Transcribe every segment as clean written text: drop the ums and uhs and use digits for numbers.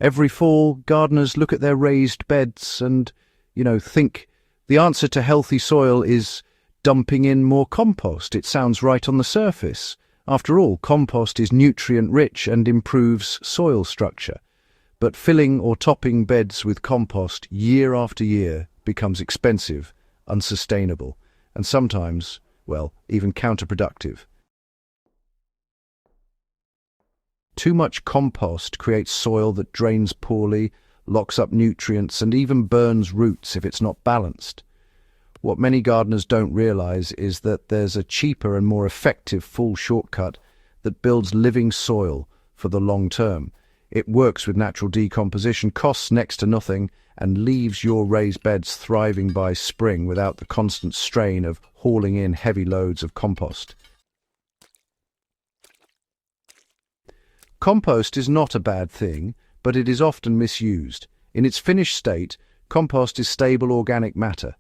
Every fall, gardeners look at their raised beds and, think the answer to healthy soil is dumping in more compost. It sounds right on the surface. After all, compost is nutrient-rich and improves soil structure. But filling or topping beds with compost year after year becomes expensive, unsustainable, and sometimes, even counterproductive. Too much compost creates soil that drains poorly, locks up nutrients, and even burns roots if it's not balanced. What many gardeners don't realize is that there's a cheaper and more effective full shortcut that builds living soil for the long term. It works with natural decomposition, costs next to nothing, and leaves your raised beds thriving by spring without the constant strain of hauling in heavy loads of compost. Compost is not a bad thing, but it is often misused. In its finished state, compost is stable organic matter.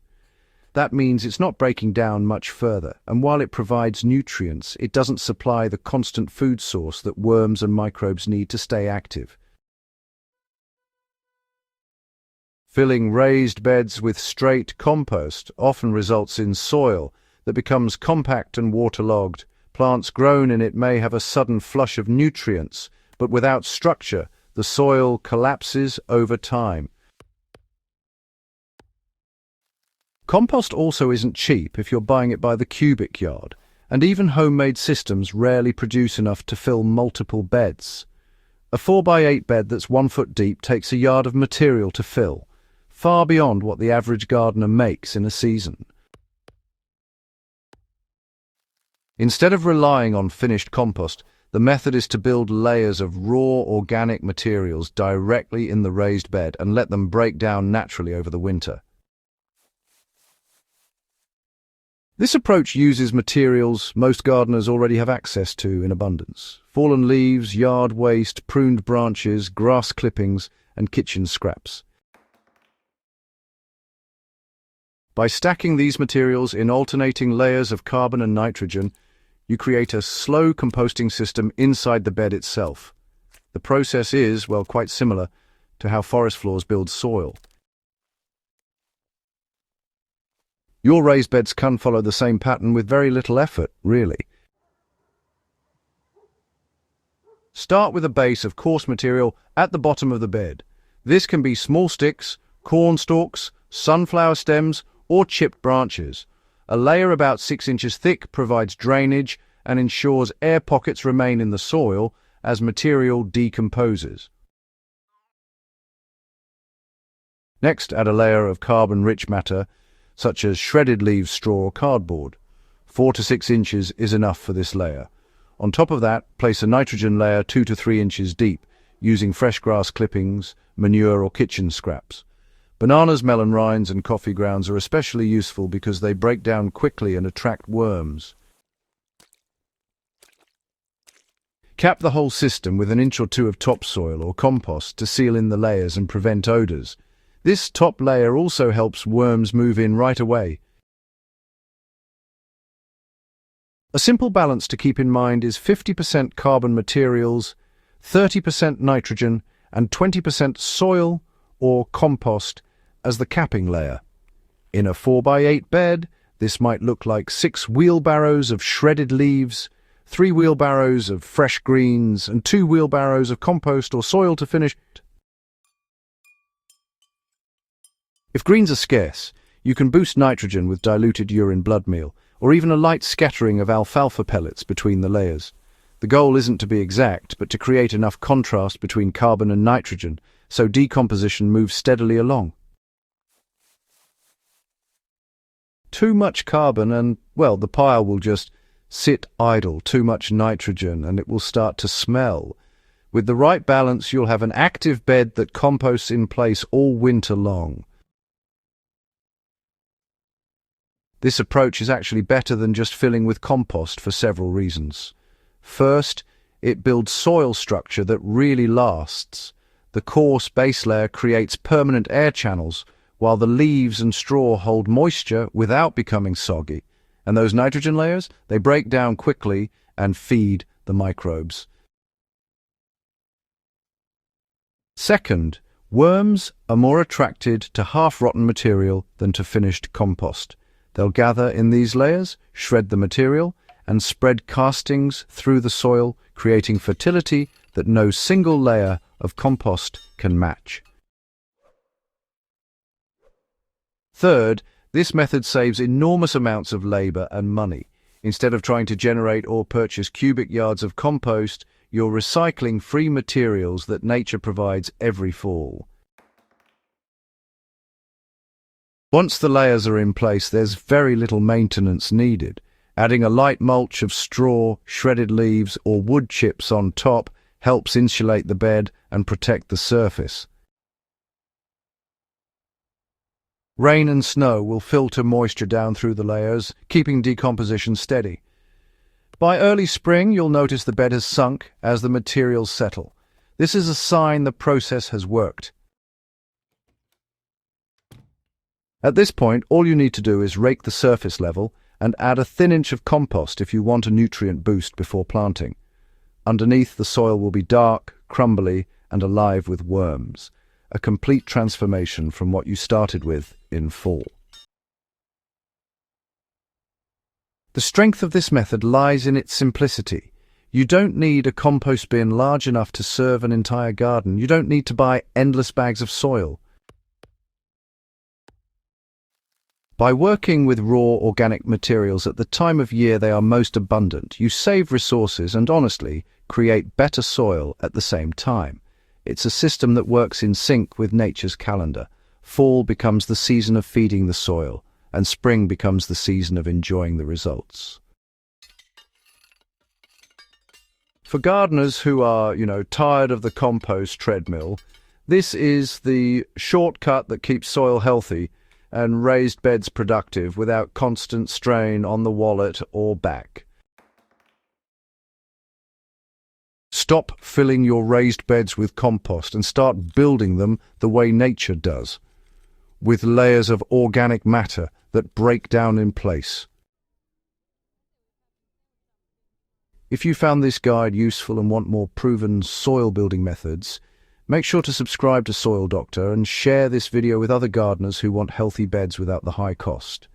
That means it's not breaking down much further, and while it provides nutrients, it doesn't supply the constant food source that worms and microbes need to stay active. Filling raised beds with straight compost often results in soil that becomes compact and waterlogged. Plants grown in it may have a sudden flush of nutrients, but without structure, the soil collapses over time. Compost also isn't cheap if you're buying it by the cubic yard, and even homemade systems rarely produce enough to fill multiple beds. A 4x8 bed that's 1 foot deep takes a yard of material to fill, far beyond what the average gardener makes in a season. Instead of relying on finished compost, the method is to build layers of raw organic materials directly in the raised bed and let them break down naturally over the winter. This approach uses materials most gardeners already have access to in abundance: fallen leaves, yard waste, pruned branches, grass clippings, and kitchen scraps. By stacking these materials in alternating layers of carbon and nitrogen, you create a slow composting system inside the bed itself. The process is, quite similar to how forest floors build soil. Your raised beds can follow the same pattern with very little effort, really. Start with a base of coarse material at the bottom of the bed. This can be small sticks, corn stalks, sunflower stems, or chipped branches. A layer about 6 inches thick provides drainage and ensures air pockets remain in the soil as material decomposes. Next, add a layer of carbon-rich matter, such as shredded leaves, straw, or cardboard. 4 to 6 inches is enough for this layer. On top of that, place a nitrogen layer 2 to 3 inches deep, using fresh grass clippings, manure, or kitchen scraps. Bananas, melon rinds, and coffee grounds are especially useful because they break down quickly and attract worms. Cap the whole system with 1 inch or 2 of topsoil or compost to seal in the layers and prevent odors. This top layer also helps worms move in right away. A simple balance to keep in mind is 50% carbon materials, 30% nitrogen, and 20% soil or compost as the capping layer. In a 4x8 bed, this might look like 6 wheelbarrows of shredded leaves, 3 wheelbarrows of fresh greens, and 2 wheelbarrows of compost or soil to finish. If greens are scarce, you can boost nitrogen with diluted urine blood meal, or even a light scattering of alfalfa pellets between the layers. The goal isn't to be exact, but to create enough contrast between carbon and nitrogen, so decomposition moves steadily along. Too much carbon and, the pile will just sit idle. Too much nitrogen and it will start to smell. With the right balance, you'll have an active bed that composts in place all winter long. This approach is actually better than just filling with compost for several reasons. First, it builds soil structure that really lasts. The coarse base layer creates permanent air channels, while the leaves and straw hold moisture without becoming soggy. And those nitrogen layers, they break down quickly and feed the microbes. Second, worms are more attracted to half-rotten material than to finished compost. They'll gather in these layers, shred the material, and spread castings through the soil, creating fertility that no single layer of compost can match. Third, this method saves enormous amounts of labor and money. Instead of trying to generate or purchase cubic yards of compost, you're recycling free materials that nature provides every fall. Once the layers are in place, there's very little maintenance needed. Adding a light mulch of straw, shredded leaves, or wood chips on top helps insulate the bed and protect the surface. Rain and snow will filter moisture down through the layers, keeping decomposition steady. By early spring, you'll notice the bed has sunk as the materials settle. This is a sign the process has worked. At this point, all you need to do is rake the surface level and add a thin inch of compost if you want a nutrient boost before planting. Underneath, the soil will be dark, crumbly, and alive with worms. A complete transformation from what you started with in fall. The strength of this method lies in its simplicity. You don't need a compost bin large enough to serve an entire garden. You don't need to buy endless bags of soil. By working with raw organic materials at the time of year they are most abundant, you save resources and honestly create better soil at the same time. It's a system that works in sync with nature's calendar. Fall becomes the season of feeding the soil, and spring becomes the season of enjoying the results. For gardeners who are, tired of the compost treadmill, this is the shortcut that keeps soil healthy and raised beds productive without constant strain on the wallet or back. Stop filling your raised beds with compost and start building them the way nature does, with layers of organic matter that break down in place. If you found this guide useful and want more proven soil building methods, make sure to subscribe to Soil Doctor and share this video with other gardeners who want healthy beds without the high cost.